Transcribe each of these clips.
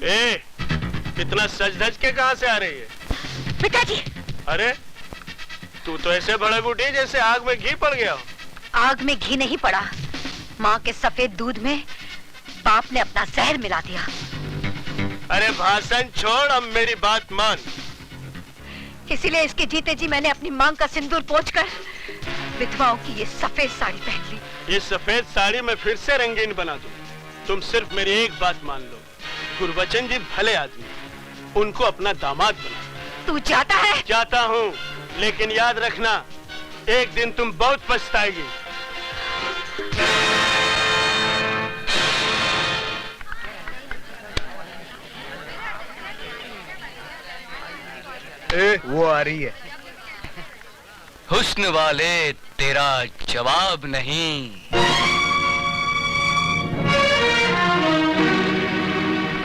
ए, इतना सज धज के कहां से आ रही है? पिताजी! अरे तू तो ऐसे बड़े बूढ़ी जैसे आग में घी पड़ गया हो। आग में घी नहीं पड़ा, माँ के सफेद दूध में बाप ने अपना जहर मिला दिया। अरे भाषण छोड़, अब मेरी बात मान। इसीलिए इसके जीते जी मैंने अपनी मांग का सिंदूर पोंछकर विधवाओं की ये सफेद साड़ी पहन ली। ये सफेद साड़ी मैं फिर से रंगीन बना दूं। तुम सिर्फ मेरी एक बात मान लो, गुरबचन जी भले आदमी, उनको अपना दामाद बना। तू जाता है? जाता हूँ, लेकिन याद रखना, एक दिन तुम बहुत पछताएगी। वो आ रही है। हुस्न वाले तेरा जवाब नहीं।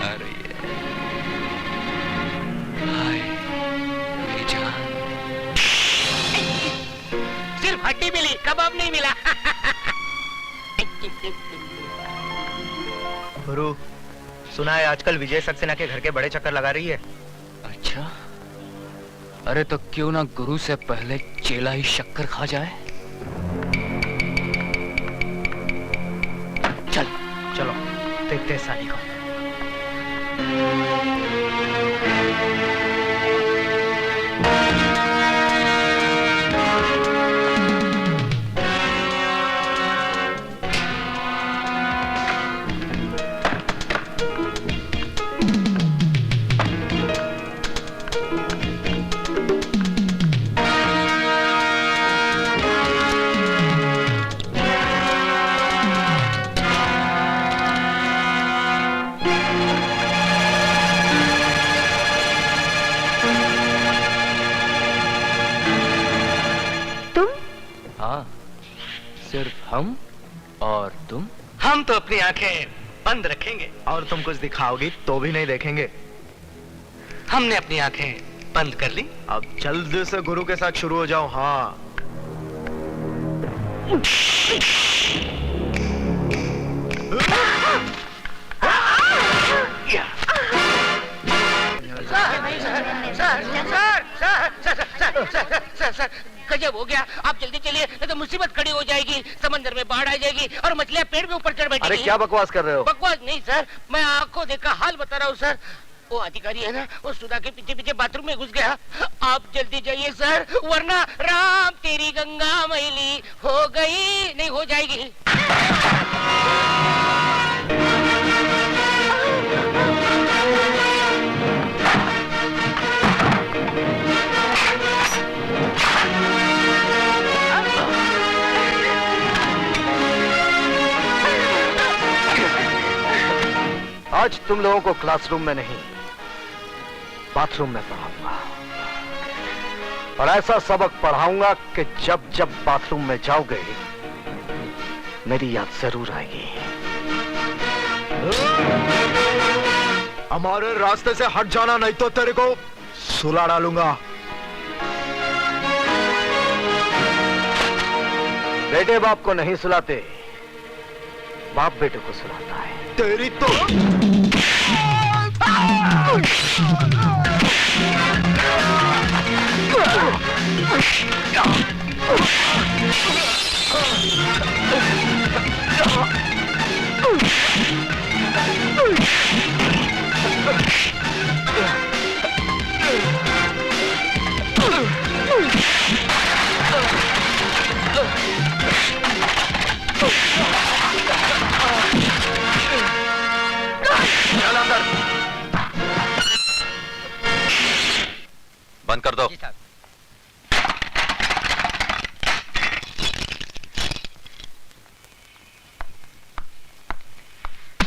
अरे हाय मेरी जान। सिर्फ हड्डी मिली, कबाब नहीं मिला। गुरु, सुना है आजकल विजय सक्सेना के घर के बड़े चक्कर लगा रही है। अच्छा, अरे तो क्यों ना गुरु से पहले चेला ही शक्कर खा जाए। चल चलो देखते साली को। सिर्फ हम और तुम? हम तो अपनी आंखें बंद रखेंगे। और तुम कुछ दिखाओगी तो भी नहीं देखेंगे। हमने अपनी आंखें बंद कर ली। अब जल्दी से गुरु के साथ शुरू हो जाओ। हाँ, सर, गजब हो गया। आप जल्दी चलिए, नहीं तो मुसीबत खड़ी हो जाएगी। समंदर में बाढ़ आ जाएगी और मछलियां पेड़ में ऊपर चढ़ बैठेगी। अरे क्या बकवास कर रहे हो? बकवास नहीं सर, मैं आंखों देखा हाल बता रहा हूँ सर। वो अधिकारी है ना, वो सुधा के पीछे पीछे बाथरूम में घुस गया। आप जल्दी जाइए सर, वरना राम तेरी गंगा मैली हो गई नहीं हो जाएगी। आज तुम लोगों को क्लासरूम में नहीं, बाथरूम में पढ़ाऊंगा। और ऐसा सबक पढ़ाऊंगा कि जब जब बाथरूम में जाओगे मेरी याद जरूर आएगी। हमारे रास्ते से हट जाना, नहीं तो तेरे को सुला डालूंगा। बेटे बाप को नहीं सुलाते, बाप बेटे को सुलाता है। तेरी तो बंद कर दो।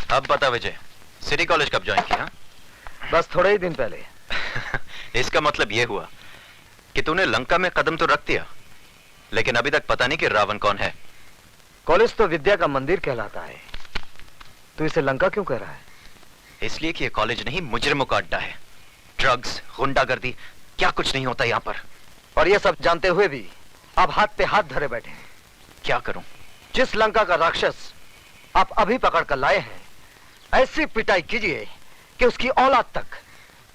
अब बता विजय, सिटी कॉलेज कब ज्वाइन किया? बस थोड़े ही दिन पहले। इसका मतलब यह हुआ कि तूने लंका में कदम तो रख दिया, लेकिन अभी तक पता नहीं कि रावण कौन है। कॉलेज तो विद्या का मंदिर कहलाता है, तू इसे लंका क्यों कह रहा है? इसलिए कि यह कॉलेज नहीं, मुजरिमों का अड्डा है। ड्रग्स, गुंडागर्दी, क्या कुछ नहीं होता यहाँ पर। और ये सब जानते हुए भी आप हाथ पे हाथ धरे बैठे हैं। क्या करूं? जिस लंका का राक्षस आप अभी पकड़ कर लाए हैं, ऐसी पिटाई कीजिए कि उसकी औलाद तक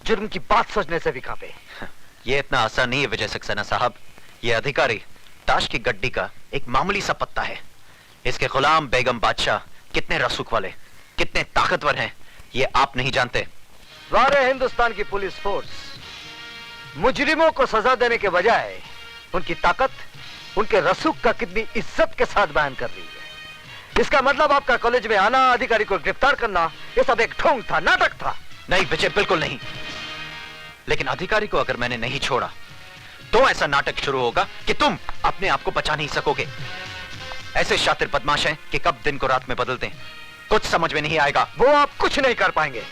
जुर्म की बात सोचने से भी कांपे। ये इतना आसान नहीं है विजय सक्सेना साहब। ये अधिकारी ताश की गड्डी का एक मामूली सा पत्ता है। इसके गुलाम बेगम बादशाह कितने रसूख वाले, कितने ताकतवर हैं, ये आप नहीं जानते। सारे हिंदुस्तान की पुलिस फोर्स मुजरिमों को सजा देने के बजाय उनकी ताकत, उनके रसूख का कितनी इज्जत के साथ बयान कर रही है। इसका मतलब आपका कॉलेज में आना, अधिकारी को गिरफ्तार करना, ये सब एक ढोंग था, नाटक था। नहीं विजय, बिल्कुल नहीं। लेकिन अधिकारी को अगर मैंने नहीं छोड़ा तो ऐसा नाटक शुरू होगा कि तुम अपने आप को बचा नहीं सकोगे। ऐसे शातिर बदमाश हैं कि कब दिन को रात में बदलते हैं, कुछ समझ में नहीं आएगा। वो आप कुछ नहीं कर पाएंगे।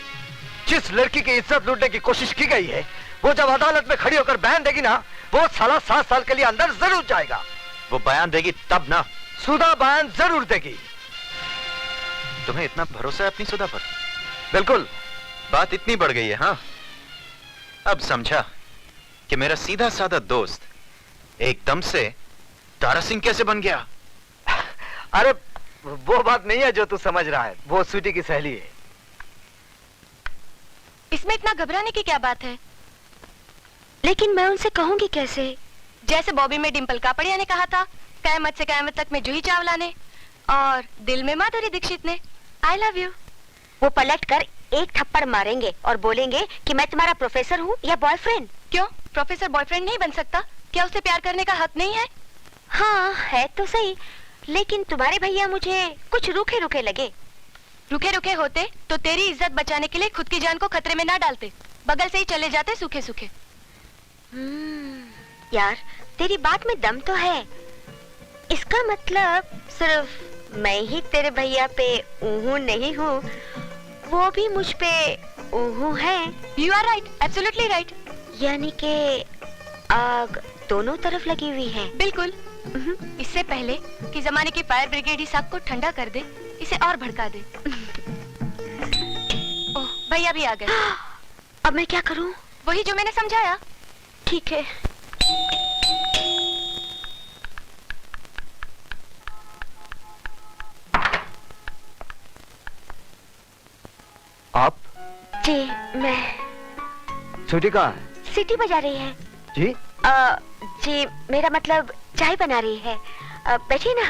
जिस लड़की की इज्जत लूटने की कोशिश की गई है, वो जब अदालत में खड़ी होकर बयान देगी ना, वो साला 7 साल के लिए अंदर जरूर जाएगा। वो बयान देगी तब ना। सुधा बयान जरूर देगी। तुम्हें इतना भरोसा है अपनी सुधा पर? बिल्कुल। बात इतनी बढ़ गई है। हाँ, अब समझा कि मेरा सीधा साधा दोस्त एकदम से तारा सिंह कैसे बन गया। अरे वो बात नहीं है जो तू समझ रहा है, वो स्वीटी की सहेली है। इसमें इतना घबराने की क्या बात है? लेकिन मैं उनसे कहूंगी कैसे? जैसे बॉबी में डिंपल कापड़िया ने कहा था, कयामत से कयामत तक में जूही चावला ने, और दिल में माधुरी दीक्षित ने, आई लव यू। वो पलट कर एक थप्पड़ मारेंगे और बोलेंगे कि मैं तुम्हारा प्रोफेसर हूँ या बॉयफ्रेंड। क्यों, प्रोफेसर बॉयफ्रेंड नहीं बन सकता? क्या उसे प्यार करने का हक नहीं है? हाँ है तो सही, लेकिन तुम्हारे भैया मुझे कुछ रूखे रूखे लगे। रुके रुके होते तो तेरी इज्जत बचाने के लिए खुद की जान को खतरे में ना डालते, बगल से ही चले जाते सूखे सूखे। यार तेरी बात में दम तो है। इसका मतलब सिर्फ मैं ही तेरे भैया पे ऊहू नहीं हूँ, वो भी मुझ पे ऊहू है। You are right, absolutely right. यानी कि आग दोनों तरफ लगी हुई है। बिल्कुल। इससे पहले कि जमाने की फायर ब्रिगेड इस आग को ठंडा कर दे, इसे और भड़का दे। ओह, भैया भी आ गए। अब मैं क्या करूं? वही जो मैंने समझाया। ठीक है। आप? जी मैं। स्वीटी कहाँ है? सीटी बजा रही है। जी? जी मेरा मतलब चाय बना रही है। बैठिए ना।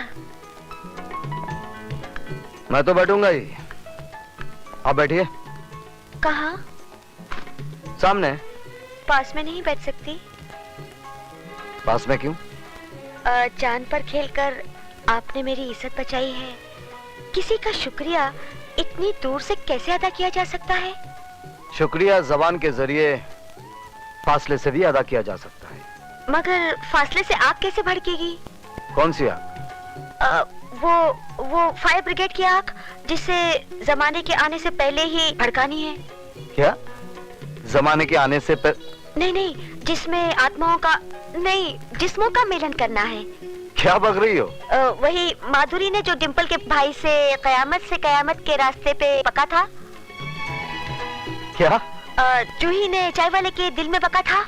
मैं तो बैठूंगा ही, आप बैठिए। कहाँ? सामने। पास में नहीं बैठ सकती? पास में क्यों? चांद पर खेलकर आपने मेरी इज्जत बचाई है। किसी का शुक्रिया इतनी दूर से कैसे अदा किया जा सकता है? शुक्रिया जबान के जरिए फासले से भी अदा किया जा सकता है। मगर फासले से आग कैसे भड़केगी? कौन सी आग? वो फायर ब्रिगेड की आग, जिसे जमाने के आने से पहले ही भड़कानी है। क्या? जमाने के आने से नहीं, जिसमें आत्माओं का नहीं, जिस्मों का मिलन करना है। क्या बक रही हो? वही माधुरी ने जो डिंपल के भाई से कयामत के रास्ते पे बका था। क्या? जूही ने चाय वाले के दिल में बका था।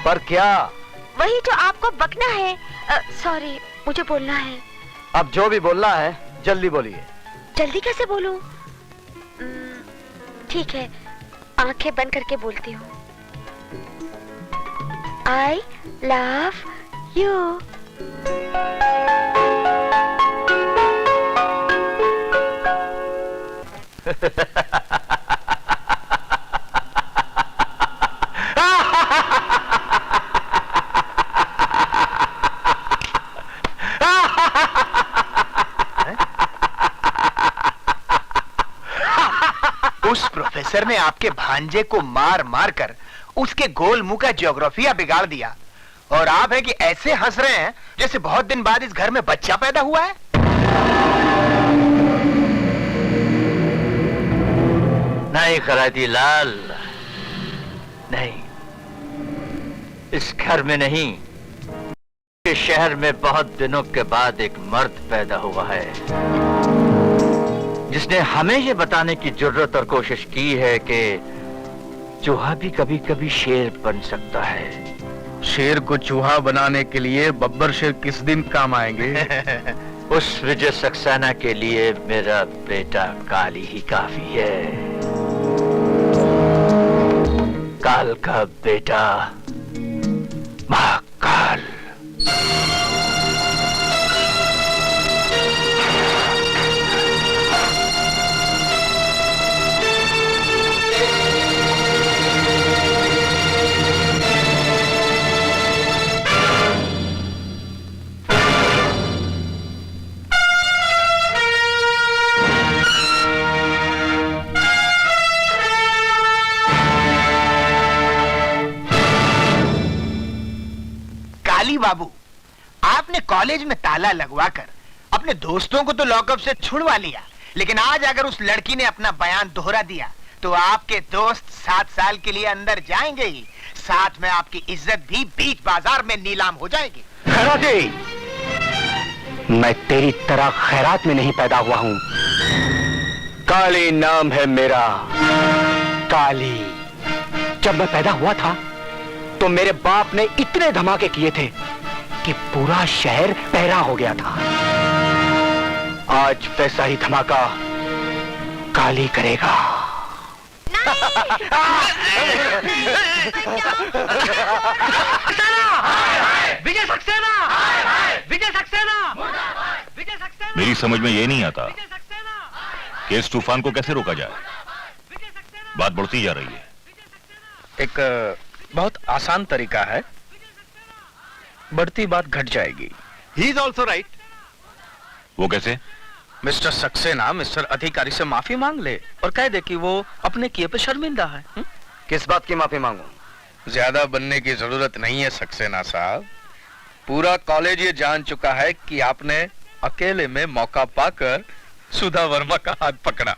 पर क्या? वही जो आपको बकना है। सॉरी, मुझे बोलना है। अब जो भी बोलना है जल्दी बोलिए। जल्दी कैसे बोलूं? ठीक है, आंखें बंद करके बोलती हूँ। I love you। उस प्रोफेसर ने आपके भांजे को मार मार कर उसके गोल मुंह का ज्योग्राफिया बिगाड़ दिया, और आप हैं कि ऐसे हंस रहे हैं जैसे बहुत दिन बाद इस घर में बच्चा पैदा हुआ है। नहीं खराती लाल, नहीं, इस घर में नहीं, इस शहर में बहुत दिनों के बाद एक मर्द पैदा हुआ है जिसने हमें ये बताने की जरूरत और कोशिश की है कि चूहा भी कभी कभी शेर बन सकता है। शेर को चूहा बनाने के लिए बब्बर शेर किस दिन काम आएंगे? उस विजय सक्सेना के लिए मेरा बेटा काली ही काफी है। काल का बेटा महाकाल। बाबू, आपने कॉलेज में ताला लगवाकर अपने दोस्तों को तो लॉकअप से छुड़वा लिया, लेकिन आज अगर उस लड़की ने अपना बयान दोहरा दिया तो आपके दोस्त 7 साल के लिए अंदर जाएंगे ही, साथ में आपकी इज्जत भी बीच बाजार में नीलाम हो जाएगी। खैराती, मैं तेरी तरह खैरात में नहीं पैदा हुआ हूं। काली नाम है मेरा, काली। जब मैं पैदा हुआ था तो मेरे बाप ने इतने धमाके किए थे कि पूरा शहर पहरा हो गया था। आज वैसा ही धमाका काली करेगा। विजय सक्सेना! विजय सक्सेना! विजय सक्सेना! मेरी समझ में ये नहीं आता कि इस तूफान को कैसे रोका जाए। बात बढ़ती जा रही है। एक बहुत आसान तरीका है, बढ़ती बात घट जाएगी। He is also right. वो कैसे? मिस्टर सक्सेना मिस्टर अधिकारी से माफी मांग ले और कह दे कि वो अपने किए पे शर्मिंदा है। किस बात की माफी मांगूं? ज्यादा बनने की जरूरत नहीं है सक्सेना साहब। पूरा कॉलेज ये जान चुका है कि आपने अकेले में मौका पाकर सुधा वर्मा का हाथ पकड़ा।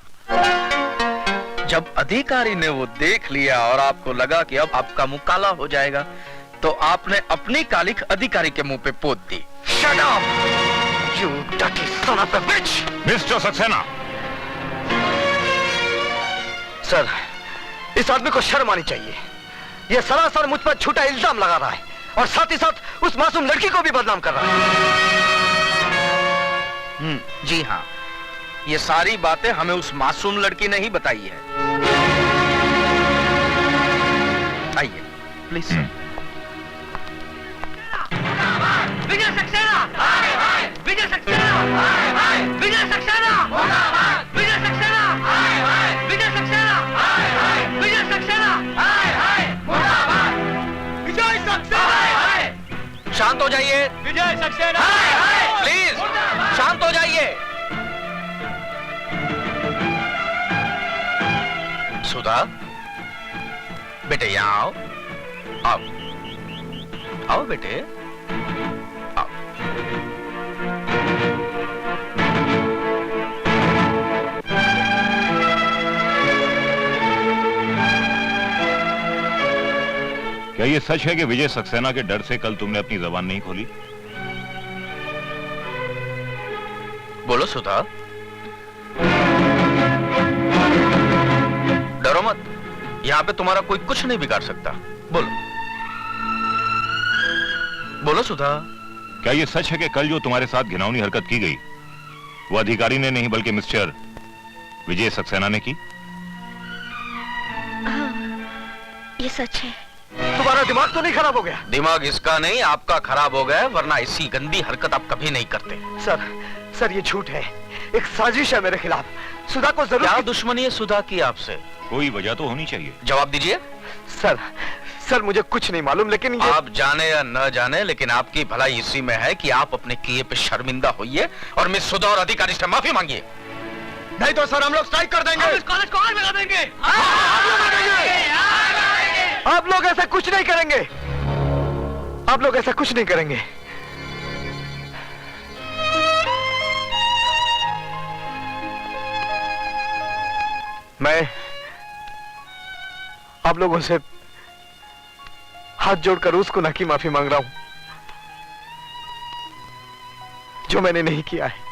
जब अधिकारी ने वो देख लिया और आपको लगा कि अब आपका मुंह काला हो जाएगा, तो आपने अपनी कालिख अधिकारी के मुंह पे पोत दी। Shut up, you dirty son of a bitch! Mister Saxena! Sir, इस आदमी को शर्म आनी चाहिए। यह सरासर मुझ पर झूठा इल्जाम लगा रहा है और साथ ही साथ उस मासूम लड़की को भी बदनाम कर रहा है। जी हाँ, ये सारी बातें हमें उस मासूम लड़की ने ही बताई है। आइए प्लीज। विजय सक्सेना! विजय सक्सेना! विजय सक्सेना! विजय सक्सेना! विजय सक्सेना! विजय सक्सेना! विजय सक्सेना! शांत हो जाइए। विजय सक्सेना! प्लीज शांत हो जाइए। सुधा, बेटे यहाँ आओ। आओ आओ बेटे आओ। क्या ये सच है कि विजय सक्सेना के डर से कल तुमने अपनी जबान नहीं खोली? बोलो सुधा। डरो मत, यहाँ पे तुम्हारा कोई कुछ नहीं बिगाड़ सकता। बोलो बोलो सुधा। क्या ये सच है कि कल जो तुम्हारे साथ घिनौनी हरकत की गई वो अधिकारी ने नहीं बल्कि मिस्टर विजय सक्सेना ने की? हाँ, ये सच है। तुम्हारा दिमाग तो नहीं खराब हो गया? दिमाग इसका नहीं आपका खराब हो गया, वरना ऐसी गंदी हरकत आप कभी नहीं करते। सर ये झूठ है, एक साजिश है मेरे खिलाफ। सुधा को जरूर। क्या दुश्मनी है सुधा की आपसे? कोई वजह तो होनी चाहिए। जवाब दीजिए। सर मुझे कुछ नहीं मालूम, लेकिन ये... आप जाने या न जाने, लेकिन आपकी भलाई इसी में है कि आप अपने किए पे शर्मिंदा होइए और मिस सुधा और अधिकारी से माफी मांगिए। नहीं तो सर हम लोग स्ट्राइक कर देंगे। हम इस कॉलेज को आग लगा देंगे। आप लोग ऐसा कुछ नहीं करेंगे। आप लोग ऐसा कुछ नहीं करेंगे। मैं आप लोगों से हाथ जोड़कर उस गुनाह की माफी मांग रहा हूं जो मैंने नहीं किया है।